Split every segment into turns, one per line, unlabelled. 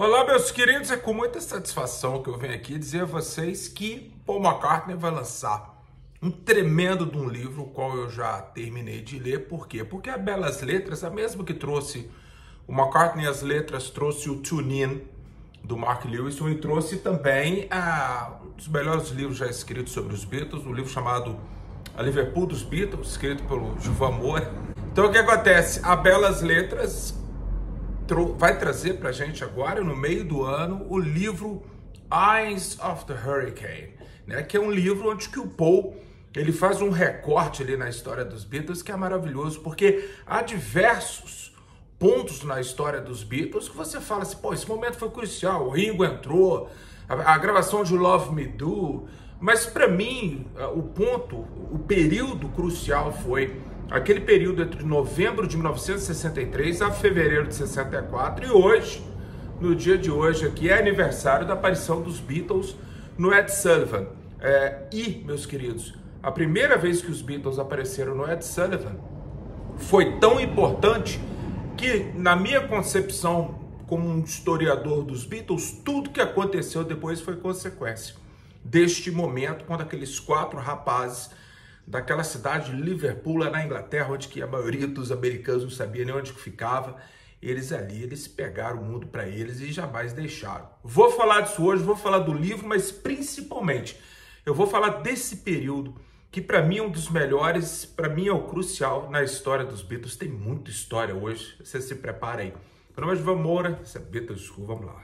Olá, meus queridos, é com muita satisfação que eu venho aqui dizer a vocês que Paul McCartney vai lançar um tremendo de um livro, o qual eu já terminei de ler. Por quê? Porque a Belas Letras, a mesma que trouxe o McCartney as letras, trouxe o Tune In, do Mark Lewis, e trouxe também um dos melhores livros já escritos sobre os Beatles, um livro chamado A Liverpool dos Beatles, escrito pelo Juvan Moura. Então o que acontece? A Belas Letras vai trazer pra gente agora, no meio do ano, o livro Eyes of the Hurricane, né? Que é um livro onde que o Paul ele faz um recorte ali na história dos Beatles que é maravilhoso, porque há diversos pontos na história dos Beatles que você fala assim, pô, esse momento foi crucial, o Ringo entrou, a gravação de Love Me Do, mas para mim o período crucial foi aquele período entre novembro de 1963 a fevereiro de 64, e hoje, no dia de hoje aqui, é aniversário da aparição dos Beatles no Ed Sullivan. E, meus queridos, a primeira vez que os Beatles apareceram no Ed Sullivan foi tão importante que, na minha concepção, como um historiador dos Beatles, tudo que aconteceu depois foi consequência deste momento, quando aqueles 4 rapazes daquela cidade de Liverpool, lá na Inglaterra, onde que a maioria dos americanos não sabia nem onde que ficava, eles pegaram o mundo para eles e jamais deixaram. Vou falar disso hoje, vou falar do livro, mas principalmente eu vou falar desse período que para mim é um dos melhores, para mim é o crucial na história dos Beatles. Tem muita história hoje, você se prepara aí. Meu nome é Juvan Moura, esse é Beatles School, vamos lá.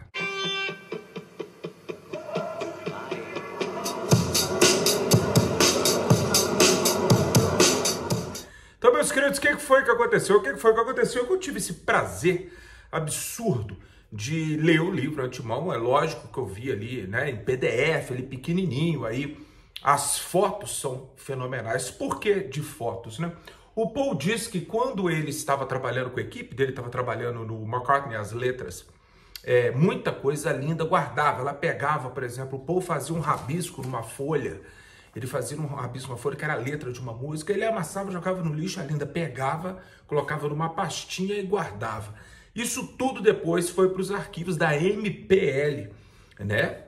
Então, meus queridos, o que foi que aconteceu? O que foi que aconteceu? Que eu tive esse prazer absurdo de ler o livro antemão. É lógico que eu vi ali, né, em PDF, ali pequenininho, aí as fotos são fenomenais. Por que de fotos, né? O Paul disse que quando ele estava trabalhando com a equipe dele, estava trabalhando no McCartney as letras, muita coisa linda guardava. Ela pegava, por exemplo, o Paul fazia um rabisco numa folha. Ele fazia um rabisco numa folha que era a letra de uma música, ele amassava, jogava no lixo, a Linda pegava, colocava numa pastinha e guardava. Isso tudo depois foi para os arquivos da MPL, né?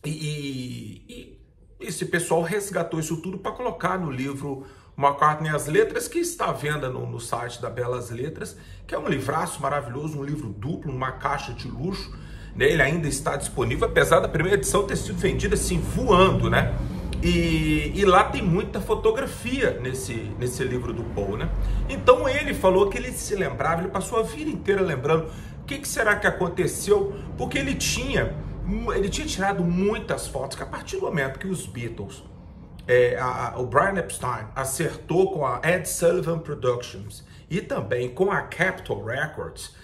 E esse pessoal resgatou isso tudo para colocar no livro McCartney as Letras, que está à venda no site da Belas Letras, que é um livraço maravilhoso, um livro duplo, uma caixa de luxo, né? Ele ainda está disponível, apesar da primeira edição ter sido vendida assim, voando, né? E lá tem muita fotografia nesse livro do Paul, né? Então ele falou que ele se lembrava, ele passou a vida inteira lembrando o que será que aconteceu, porque ele tinha tirado muitas fotos, que a partir do momento que os Beatles, o Brian Epstein acertou com a Ed Sullivan Productions e também com a Capitol Records,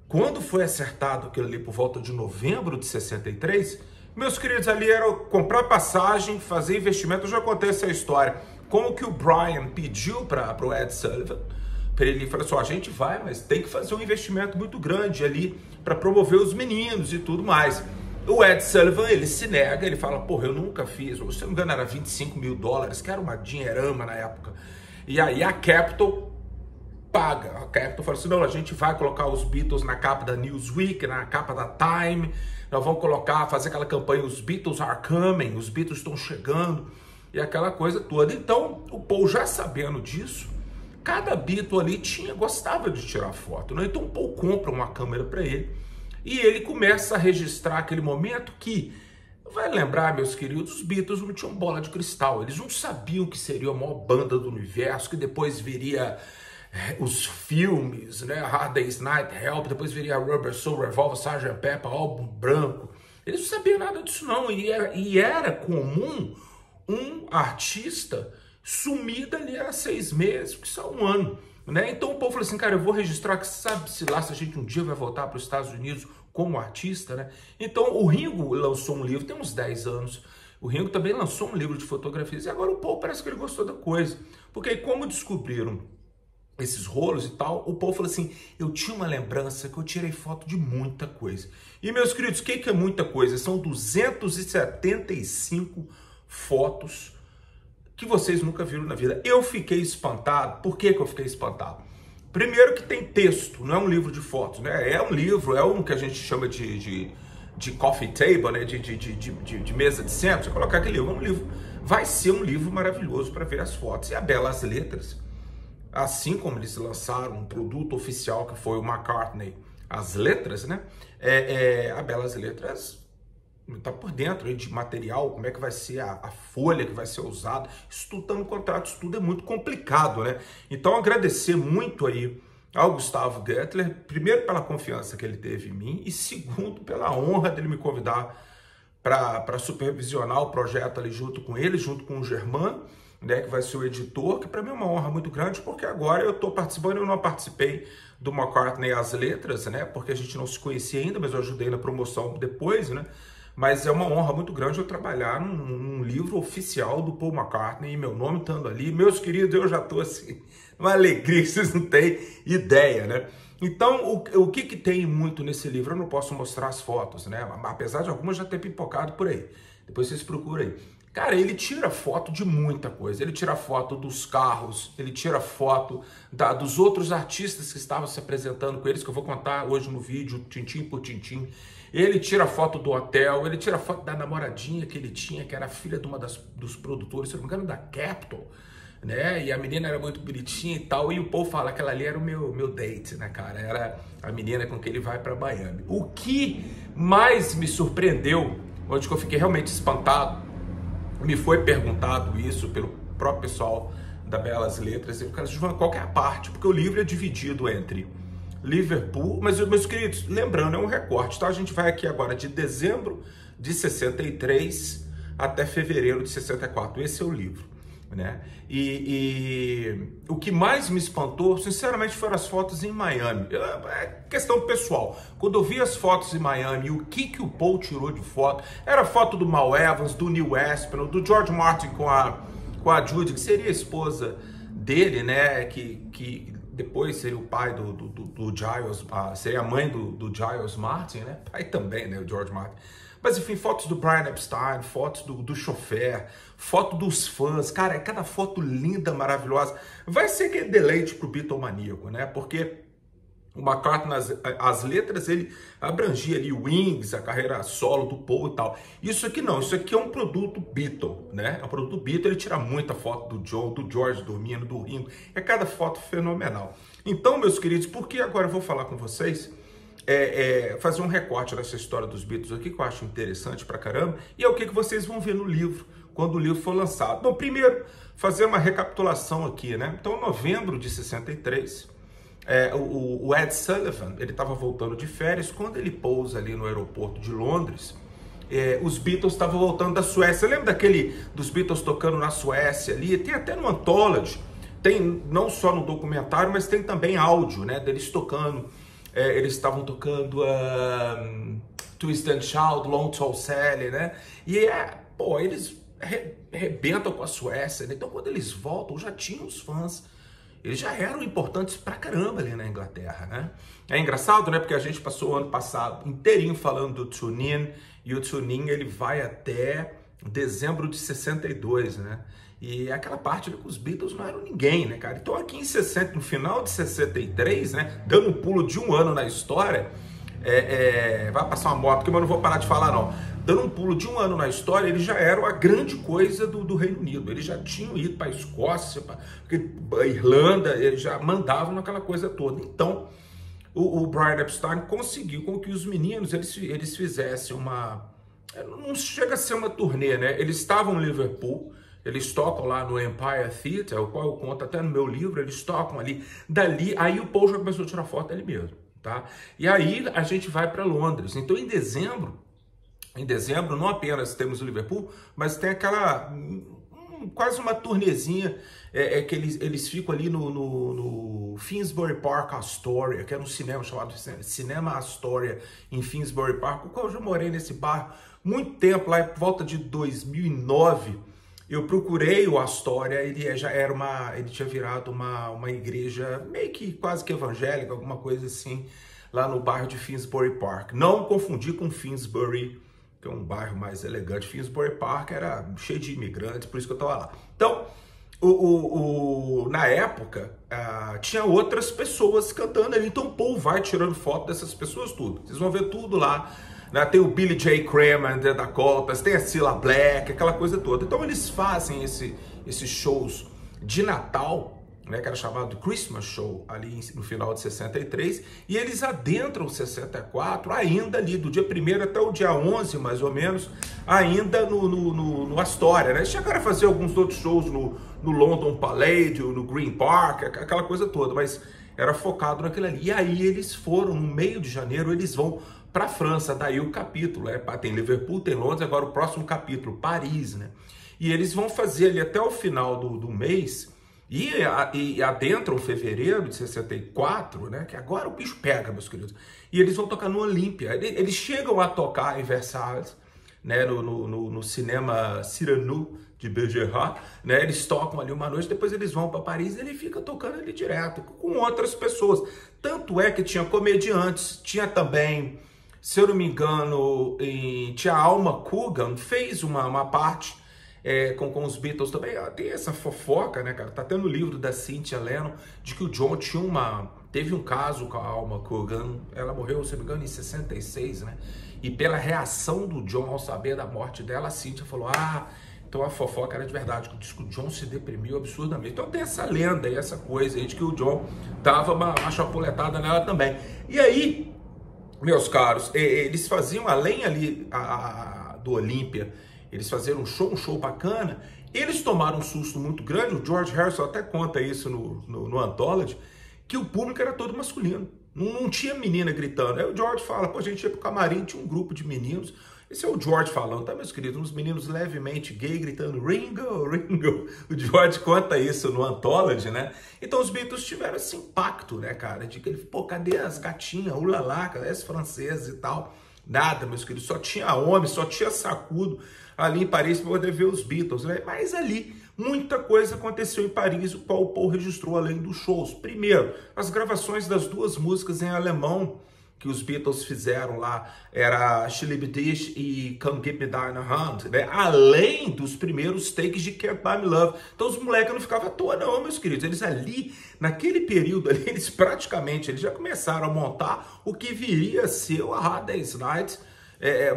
quando foi acertado aquilo ali por volta de novembro de 63, meus queridos, ali era comprar passagem, fazer investimento. Eu já contei essa história. Como que o Brian pediu para o Ed Sullivan, para ele falar assim, a gente vai, mas tem que fazer um investimento muito grande ali para promover os meninos e tudo mais. O Ed Sullivan, ele se nega, ele fala, porra, eu nunca fiz, se não me engano era $25 mil, que era uma dinheirama na época. E aí a Capitol paga. A Capitol fala assim, não, a gente vai colocar os Beatles na capa da Newsweek, na capa da Time, nós vamos fazer aquela campanha, os Beatles are coming, os Beatles estão chegando, e aquela coisa toda. Então, o Paul, já sabendo disso, cada Beatle ali gostava de tirar foto, né? Então o Paul compra uma câmera para ele, e ele começa a registrar aquele momento que, vai lembrar, meus queridos, os Beatles não tinham bola de cristal, eles não sabiam que seria a maior banda do universo, que depois viria os filmes, né, Hard Day's Night, Help, depois viria Rubber Soul, Revolver, Sgt. Pepper, Álbum Branco. Eles não sabiam nada disso não, e era comum um artista sumir dali a 6 meses, que só 1 ano, né? Então o povo falou assim, cara, eu vou registrar, que sabe-se lá se a gente um dia vai voltar para os Estados Unidos como artista, né? Então o Ringo lançou um livro, tem uns 10 anos, o Ringo também lançou um livro de fotografias, e agora o Paul parece que ele gostou da coisa, porque aí como descobriram esses rolos e tal, o Paul falou assim, eu tinha uma lembrança que eu tirei foto de muita coisa. E, meus queridos, o que é muita coisa? São 275 fotos que vocês nunca viram na vida. Eu fiquei espantado. Por que eu fiquei espantado? Primeiro que tem texto, não é um livro de fotos, né? É um livro, é um que a gente chama de coffee table, né? De mesa de centro. Você colocar aquele livro, é um livro, vai ser um livro maravilhoso para ver as fotos. E a Belas Letras, assim como eles lançaram um produto oficial que foi o McCartney, as letras, né? A Belas Letras está por dentro aí de material, como é que vai ser a folha que vai ser usada. Isso tudo está no contrato, isso tudo é muito complicado, né? Então, agradecer muito aí ao Gustavo Gettler, primeiro pela confiança que ele teve em mim e segundo pela honra dele me convidar para supervisionar o projeto ali junto com ele, junto com o Germán, né, que vai ser o editor, que para mim é uma honra muito grande, porque agora eu estou participando, eu não participei do McCartney As Letras, né, porque a gente não se conhecia ainda, mas eu ajudei na promoção depois, né, mas é uma honra muito grande eu trabalhar num livro oficial do Paul McCartney, e meu nome estando ali. Meus queridos, eu já estou assim, uma alegria, vocês não têm ideia, né? Então, o que tem muito nesse livro? Eu não posso mostrar as fotos, né? Apesar de algumas já ter pipocado por aí. Depois vocês procuram aí. Cara, ele tira foto de muita coisa. Ele tira foto dos carros, ele tira foto dos outros artistas que estavam se apresentando com eles, que eu vou contar hoje no vídeo, tintim por tintim. Ele tira foto do hotel, ele tira foto da namoradinha que ele tinha, que era filha de uma dos produtores, se não me engano, da Capitol, né? E a menina era muito bonitinha e tal, e o povo fala que aquela ali era o meu date, né, cara? Era a menina com quem ele vai para Miami. O que mais me surpreendeu, onde eu fiquei realmente espantado, me foi perguntado isso pelo próprio pessoal da Belas Letras, e o cara, João, qual que é a parte? Porque o livro é dividido entre Liverpool, mas, meus queridos, lembrando, é um recorte, tá? A gente vai aqui agora de dezembro de 63 até fevereiro de 64. Esse é o livro, né? E o que mais me espantou, sinceramente, foram as fotos em Miami. É questão pessoal. Quando eu vi as fotos em Miami, o que o Paul tirou de foto, era foto do Mal Evans, do Neil Aspinall, do George Martin com a Judy, que seria a esposa dele, né? Que depois seria o pai do Giles, seria a mãe do Giles Martin, né? Pai também, né? O George Martin. Mas enfim, fotos do Brian Epstein, fotos do chofer, foto dos fãs. Cara, é cada foto linda, maravilhosa. Vai ser que deleite pro Beatlemaníaco, né? Porque o McCartney, as letras, ele abrangia ali o Wings, a carreira solo do Paul e tal. Isso aqui não, isso aqui é um produto Beatle, né? É um produto Beatle, ele tira muita foto do John, do George dormindo, do Ringo. É cada foto fenomenal. Então, meus queridos, por que agora eu vou falar com vocês? Fazer um recorte dessa história dos Beatles aqui, que eu acho interessante pra caramba, e é o que vocês vão ver no livro, quando o livro for lançado. Bom, primeiro, fazer uma recapitulação aqui, né? Então, em novembro de 63, o Ed Sullivan, ele estava voltando de férias, quando ele pousa ali no aeroporto de Londres, os Beatles estavam voltando da Suécia. Lembra dos Beatles tocando na Suécia ali? Tem até no Anthology, tem não só no documentário, mas tem também áudio, né, deles tocando. Eles estavam tocando Twist and Shout, Long Tall Sally, né? E eles rebentam com a Suécia, né? Então quando eles voltam, já tinham os fãs. Eles já eram importantes pra caramba ali na Inglaterra, né? É engraçado, né? Porque a gente passou o ano passado inteirinho falando do Tune In, e o Tune In, ele vai até dezembro de 62, né? E aquela parte ali com os Beatles não eram ninguém, né, cara? Então aqui no final de 63, né, dando um pulo de um ano na história, vai passar uma moto, porque eu não vou parar de falar não. Dando um pulo de um ano na história, eles já eram a grande coisa do Reino Unido. Eles já tinham ido para a Escócia, para a Irlanda, eles já mandavam naquela coisa toda. Então, o Brian Epstein conseguiu com que os meninos eles fizessem não chega a ser uma turnê, né? Eles estavam em Liverpool, eles tocam lá no Empire Theatre, o qual eu conto até no meu livro, eles tocam ali. Dali, aí o Paul já começou a tirar foto dele mesmo, tá? E aí a gente vai para Londres. Então em dezembro não apenas temos o Liverpool, mas tem aquela quase uma turnezinha que eles ficam ali no Finsbury Park Astoria, que era um cinema chamado Cinema Astoria em Finsbury Park, o qual eu já morei nesse bar muito tempo, lá por volta de 2009. Eu procurei o Astoria, ele tinha virado uma igreja meio que quase que evangélica, alguma coisa assim, lá no bairro de Finsbury Park. Não confundir com Finsbury, que é um bairro mais elegante. Finsbury Park era cheio de imigrantes, por isso que eu estava lá. Então, Na época, tinha outras pessoas cantando ali, então o Paul vai tirando foto dessas pessoas tudo. Vocês vão ver tudo lá, né? Tem o Billy J. Kramer, The Dakotas, tem a Cilla Black, aquela coisa toda. Então eles fazem esses shows de Natal, né, que era chamado Christmas Show, ali no final de 63, e eles adentram 64, ainda ali, do dia 1º até o dia 11, mais ou menos, ainda no Astoria, né? Eles chegaram a fazer alguns outros shows no London Palladium, no Green Park, aquela coisa toda, mas era focado naquilo ali. E aí eles foram, no meio de janeiro, eles vão para a França, daí o capítulo, tem Liverpool, tem Londres, agora o próximo capítulo, Paris, né? E eles vão fazer ali até o final do mês, e adentram fevereiro de 64, né? Que agora o bicho pega, meus queridos. E eles vão tocar no Olímpia. Eles chegam a tocar em Versailles, né? No cinema Cyrano de Bergerac, né? Eles tocam ali uma noite, depois eles vão para Paris e ele fica tocando ali direto, com outras pessoas. Tanto é que tinha comediantes, tinha também, se eu não me engano, tinha a Alma Coogan, fez uma parte com os Beatles também. Tem essa fofoca, né, cara? Tá tendo o livro da Cynthia Lennon de que o John teve um caso com a Alma Coogan. Ela morreu, se não me engano, em 66, né? E pela reação do John ao saber da morte dela, a Cynthia falou: então a fofoca era de verdade, que o John se deprimiu absurdamente. Então tem essa lenda e essa coisa aí de que o John dava uma chapuletada nela também. E aí, meus caros, eles faziam, além ali do Olímpia, eles faziam um show bacana. Eles tomaram um susto muito grande. O George Harrison até conta isso no Anthology, que o público era todo masculino. Não tinha menina gritando. Aí o George fala: pô, a gente ia pro camarim, tinha um grupo de meninos. Esse é o George falando, tá, meus queridos? Uns meninos levemente gay gritando Ringo, Ringo. O George conta isso no Anthology, né? Então os Beatles tiveram esse impacto, né, cara? De que ele, pô, cadê as gatinhas? Ulala, cadê as francesas e tal? Nada, meus queridos. Só tinha homem, só tinha sacudo ali em Paris para poder ver os Beatles, né? Mas ali muita coisa aconteceu em Paris, o qual o Paul registrou além dos shows. Primeiro, as gravações das duas músicas em alemão que os Beatles fizeram lá, era She Liebe Dich e Come Give Me Deine Hand, né? Além dos primeiros takes de Can't Buy Me Love. Então os moleques não ficavam à toa não, meus queridos. Eles ali, naquele período ali, eles já começaram a montar o que viria a ser o A Hard Day's Night,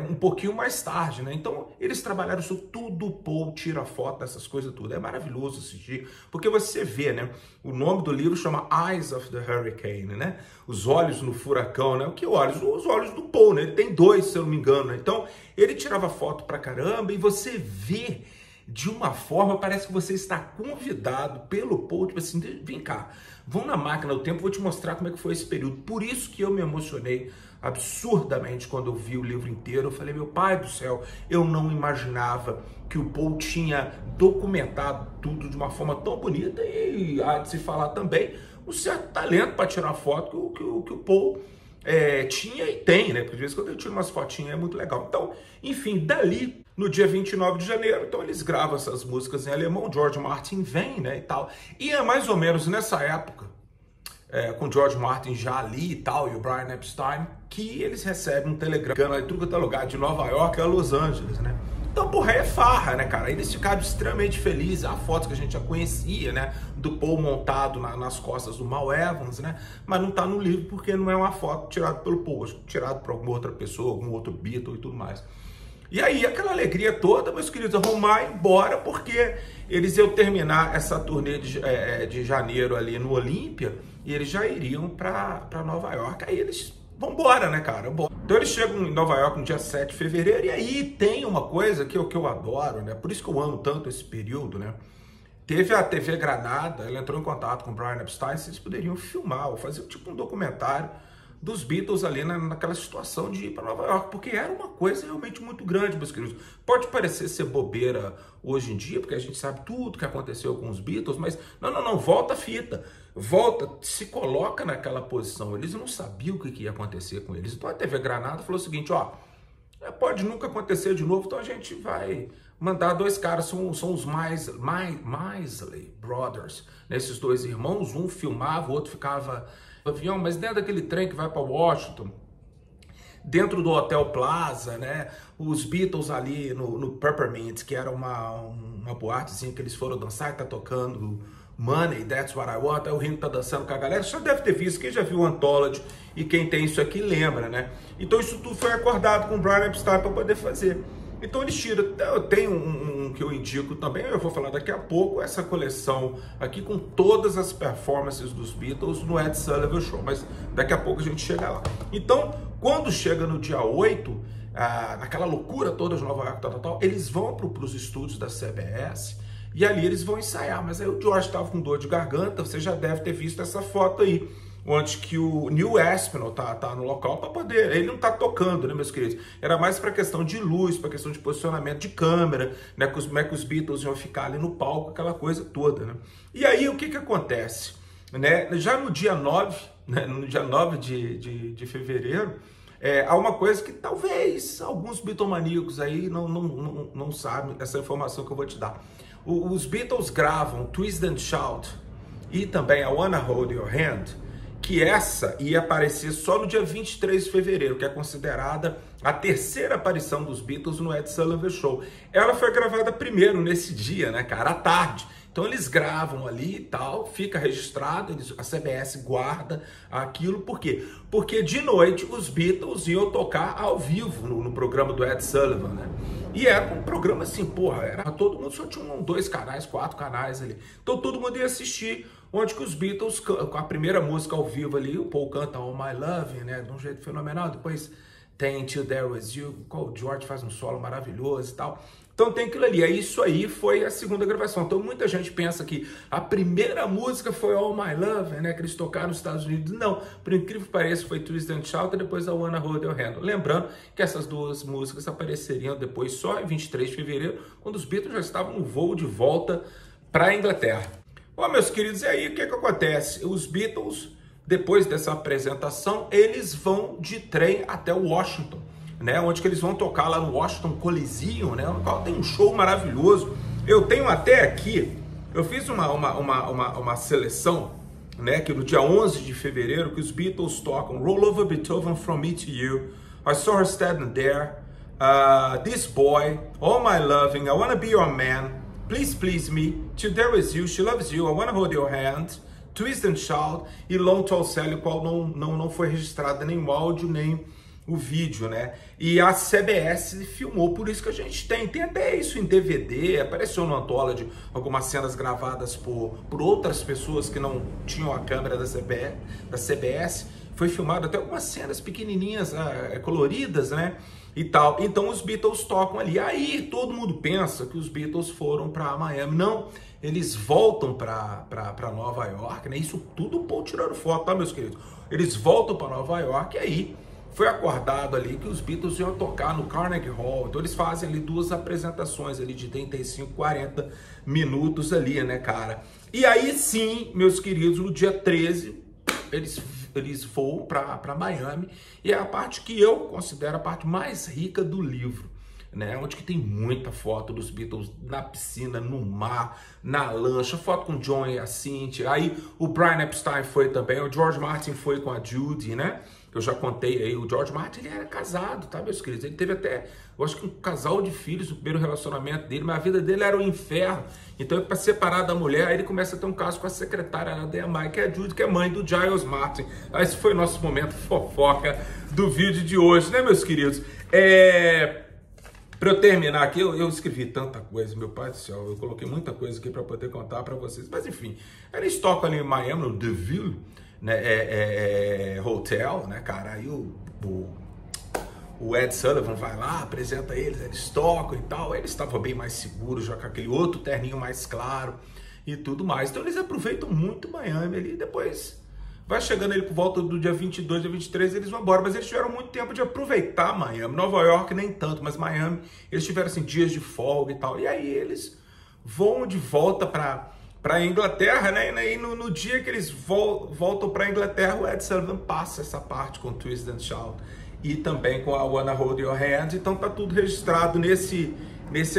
um pouquinho mais tarde, né? Então eles trabalharam isso tudo, Paul tira foto dessas coisas tudo. É maravilhoso assistir, porque você vê, né? O nome do livro chama Eyes of the Hurricane, né? Os olhos no furacão, né? O que olhos? Os olhos do Paul, né? Ele tem dois, se eu não me engano, né? Então ele tirava foto pra caramba e você vê de uma forma, parece que você está convidado pelo Paul, tipo assim, vem cá, vão na máquina do tempo, vou te mostrar como é que foi esse período. Por isso que eu me emocionei absurdamente quando eu vi o livro inteiro. Eu falei: meu pai do céu, eu não imaginava que o Paul tinha documentado tudo de uma forma tão bonita, e há de se falar também um certo talento para tirar foto que o Paul tinha e tem, né? Porque às vezes quando eu tiro umas fotinhas é muito legal. Então, enfim, dali, no dia 29 de janeiro, então eles gravam essas músicas em alemão, George Martin vem, né, e tal. E é mais ou menos nessa época, com George Martin já ali e tal, e o Brian Epstein, que eles recebem um telegrama de tudo que é lugar, de Nova York a Los Angeles, né? Então, porra, é farra, né, cara? Eles ficaram extremamente felizes. Há fotos que a gente já conhecia, né? Do Paul montado nas costas do Mal Evans, né? Mas não tá no livro porque não é uma foto tirada pelo Paul, tirada por alguma outra pessoa, algum outro Beatle e tudo mais. E aí, aquela alegria toda, meus queridos, arrumar embora, porque eles iam terminar essa turnê de janeiro ali no Olímpia, e eles já iriam para Nova York. Aí eles vão embora, né, cara? Então eles chegam em Nova York no dia 7 de fevereiro, e aí tem uma coisa que eu adoro, né? Por isso que eu amo tanto esse período, né? Teve a TV Granada, ela entrou em contato com o Brian Epstein, se eles poderiam filmar ou fazer tipo um documentário dos Beatles ali naquela situação de ir para Nova York, porque era uma coisa realmente muito grande, meus queridos. Pode parecer ser bobeira hoje em dia, porque a gente sabe tudo que aconteceu com os Beatles, mas não, volta a fita, volta, se coloca naquela posição. Eles não sabiam o que ia acontecer com eles. Então a TV Granada falou o seguinte: ó, pode nunca acontecer de novo, então a gente vai mandar dois caras, são os Maisley Brothers, né? Esses dois irmãos, um filmava, o outro ficava no avião, mas dentro daquele trem que vai para Washington, dentro do Hotel Plaza, né? Os Beatles ali no Peppermint, que era uma boatezinha que eles foram dançar, que tá tocando Money, That's What I Want, aí o Ringo tá dançando com a galera, você já deve ter visto, quem já viu o Anthology e quem tem isso aqui lembra, né? Então isso tudo foi acordado com o Brian Epstein para poder fazer. Então eles tiram, eu tenho um que eu indico também, eu vou falar daqui a pouco, essa coleção aqui com todas as performances dos Beatles no Ed Sullivan Show, mas daqui a pouco a gente chega lá. Então, quando chega no dia 8, naquela loucura toda de Nova York, tal, eles vão para os estúdios da CBS e ali eles vão ensaiar, mas aí o George estava com dor de garganta, você já deve ter visto essa foto aí, onde que o Neil Aspinall tá no local para poder, ele não tá tocando, né, meus queridos? Era mais para questão de luz, para questão de posicionamento de câmera, né, como é que os Beatles iam ficar ali no palco, aquela coisa toda, né? E aí o que acontece, né? Já no dia 9, né, no dia 9 de fevereiro, há uma coisa que talvez alguns bitomaníacos aí não sabem, essa informação que eu vou te dar. Os Beatles gravam Twist and Shout e também I Wanna Hold Your Hand, que essa ia aparecer só no dia 23 de fevereiro, que é considerada a terceira aparição dos Beatles no Ed Sullivan Show. Ela foi gravada primeiro nesse dia, né, cara, à tarde. Então eles gravam ali e tal, fica registrado, a CBS guarda aquilo, por quê? Porque de noite os Beatles iam tocar ao vivo no programa do Ed Sullivan, né? E era um programa assim, porra, era todo mundo, só tinha 2 canais, 4 canais ali. Então todo mundo ia assistir, onde que os Beatles, com a primeira música ao vivo ali, o Paul canta All My Love, né, de um jeito fenomenal, depois tem Till There Was You, o George faz um solo maravilhoso e tal. Então tem aquilo ali, isso aí foi a segunda gravação. Então muita gente pensa que a primeira música foi All My Love, né, que eles tocaram nos Estados Unidos. Não, por incrível que pareça, foi Twist and Shout e depois a Wanna Hold Your Hand. Lembrando que essas duas músicas apareceriam depois só em 23 de fevereiro, quando os Beatles já estavam no voo de volta para a Inglaterra. Bom, meus queridos, e aí o que acontece? Os Beatles, depois dessa apresentação, eles vão de trem até Washington, né? Onde que eles vão tocar lá no Washington Coliseum, né? No qual tem um show maravilhoso. Eu tenho até aqui, eu fiz uma seleção, né? Que no dia 11 de fevereiro, que os Beatles tocam Roll Over Beethoven From Me to You, I Saw Her Standing There, This Boy, All My Loving, I Wanna Be Your Man, Please Please Me, Till There Was You, She Loves You, I Wanna Hold Your Hand, Twist and Shout e Long Tall Sally, o qual não foi registrado nem o áudio, nem o vídeo, né? E a CBS filmou, por isso que a gente tem até isso em DVD, apareceu no Anthology algumas cenas gravadas por outras pessoas que não tinham a câmera da CBS, foi filmado até algumas cenas pequenininhas, coloridas, né? E tal. Então os Beatles tocam ali. Aí todo mundo pensa que os Beatles foram para Miami. Não, eles voltam para Nova York, né? Isso tudo o Paul tirando foto, tá, meus queridos? Eles voltam para Nova York e aí foi acordado ali que os Beatles iam tocar no Carnegie Hall. Então eles fazem ali 2 apresentações ali de 35, 40 minutos ali, né, cara? E aí sim, meus queridos, no dia 13, eles voam para Miami, e é a parte que eu considero a parte mais rica do livro, né? Onde que tem muita foto dos Beatles na piscina, no mar, na lancha, foto com o John e a Cynthia. Aí o Brian Epstein foi também, o George Martin foi com a Judy, né? Eu já contei aí, o George Martin, ele era casado, tá, meus queridos? Ele teve até, eu acho que um casal de filhos no primeiro relacionamento dele, mas a vida dele era um inferno. Então, para separar da mulher, aí ele começa a ter um caso com a secretária da EMI, que é a Judy, que é mãe do Giles Martin. Esse foi o nosso momento fofoca do vídeo de hoje, né, meus queridos? Para eu terminar aqui, eu escrevi tanta coisa, meu pai do céu, eu coloquei muita coisa aqui para poder contar para vocês, mas enfim, eles tocam ali em Miami, no The Ville, né, Hotel, né, cara, aí o Ed Sullivan vai lá, apresenta eles tocam e tal, eles estavam bem mais seguros, já com aquele outro terninho mais claro e tudo mais, então eles aproveitam muito Miami ali, depois vai chegando ele por volta do dia 22, dia 23, eles vão embora, mas eles tiveram muito tempo de aproveitar Miami. Nova York nem tanto, mas Miami, eles tiveram assim dias de folga e tal, e aí eles vão de volta para a Inglaterra, né? E no dia que eles voltam para a Inglaterra, o Ed Sullivan passa essa parte com Twist and Shout e também com a Wanna Hold Your Hand. Então tá tudo registrado nesse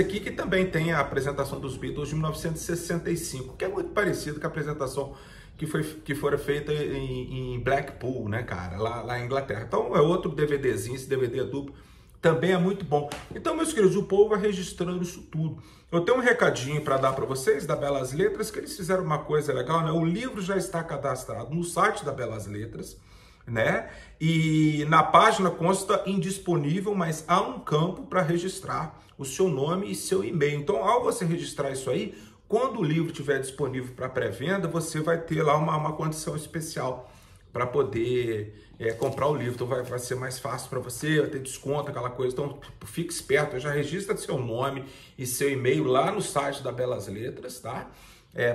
aqui, que também tem a apresentação dos Beatles de 1965, que é muito parecido com a apresentação que foram feitas em Blackpool, né, cara, lá em Inglaterra. Então é outro DVDzinho, esse DVD duplo também é muito bom. Então, meus queridos, o Paul vai registrando isso tudo. Eu tenho um recadinho para dar para vocês da Belas Letras, que eles fizeram uma coisa legal, né? O livro já está cadastrado no site da Belas Letras, né? E na página consta indisponível, mas há um campo para registrar o seu nome e seu e-mail. Então, ao você registrar isso aí, quando o livro estiver disponível para pré-venda, você vai ter lá uma condição especial para poder comprar o livro. Então vai ser mais fácil para você, vai ter desconto, aquela coisa. Então fique esperto, já registra seu nome e seu e-mail lá no site da Belas Letras, tá?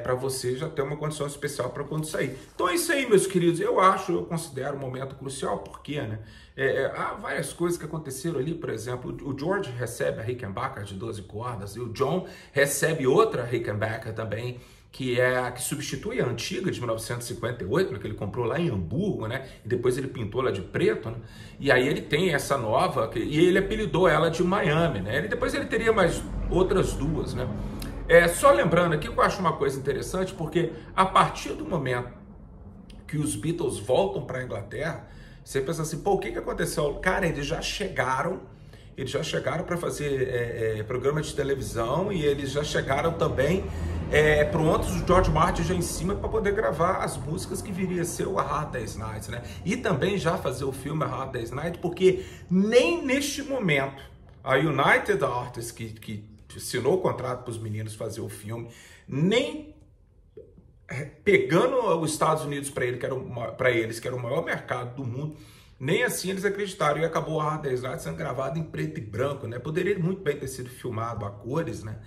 Para você já ter uma condição especial para quando sair. Então é isso aí, meus queridos. Eu considero um momento crucial, porque, né? Há várias coisas que aconteceram ali, por exemplo, o George recebe a Rickenbacker de 12 cordas e o John recebe outra Rickenbacker também, que substitui a antiga de 1958, né, que ele comprou lá em Hamburgo, né? E depois ele pintou ela de preto, né? E aí ele tem essa nova, e ele apelidou ela de Miami, né? Depois ele teria mais outras duas, né? Só lembrando aqui que eu acho uma coisa interessante, porque a partir do momento que os Beatles voltam para a Inglaterra, você pensa assim, pô, o que aconteceu? Cara, eles já chegaram para fazer programa de televisão, e eles já chegaram também prontos, o George Martin já em cima para poder gravar as músicas que viria a ser o A Hard Day's Night, né? E também já fazer o filme A Hard Day's Night, porque nem neste momento a United Artists, que assinou o contrato para os meninos fazer o filme, nem pegando os Estados Unidos para eles, que era o maior mercado do mundo, nem assim eles acreditaram, e acabou a Hard Day's Night sendo gravado em preto e branco, né? Poderia muito bem ter sido filmado a cores, né?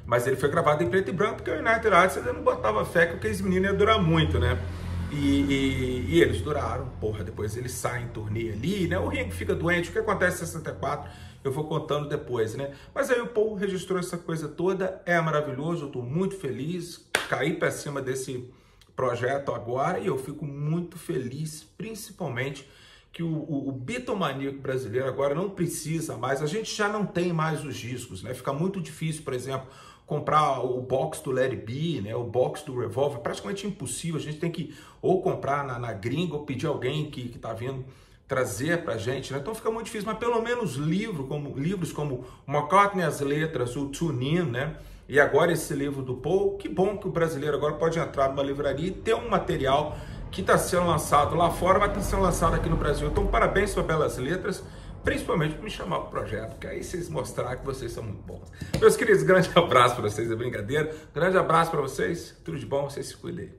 Mas ele foi gravado em preto e branco porque o United Artists ainda não botava fé que aqueles meninos iam durar muito, né? E eles duraram, porra, depois eles saem em turnê ali, né? O Ringo fica doente, o que acontece em 64, eu vou contando depois, né? Mas aí o Paul registrou essa coisa toda, é maravilhoso, eu tô muito feliz, caí pra cima desse projeto agora, e eu fico muito feliz, principalmente que o Beatlemaníaco brasileiro agora não precisa mais, a gente já não tem mais os discos, né? Fica muito difícil, por exemplo, comprar o box do Let It Be, né? O box do Revolver, praticamente impossível, a gente tem que ou comprar na gringa ou pedir alguém que tá vindo trazer pra gente, né? Então fica muito difícil, mas pelo menos livros como McCartney as Letras, o Tune In, né? E agora esse livro do Paul, que bom que o brasileiro agora pode entrar numa livraria e ter um material que está sendo lançado lá fora, mas está sendo lançado aqui no Brasil. Então, parabéns para Belas Letras, principalmente por me chamar para o projeto, porque aí vocês mostraram que vocês são muito bons. Meus queridos, grande abraço para vocês, é brincadeira. Grande abraço para vocês, tudo de bom, vocês se cuidem.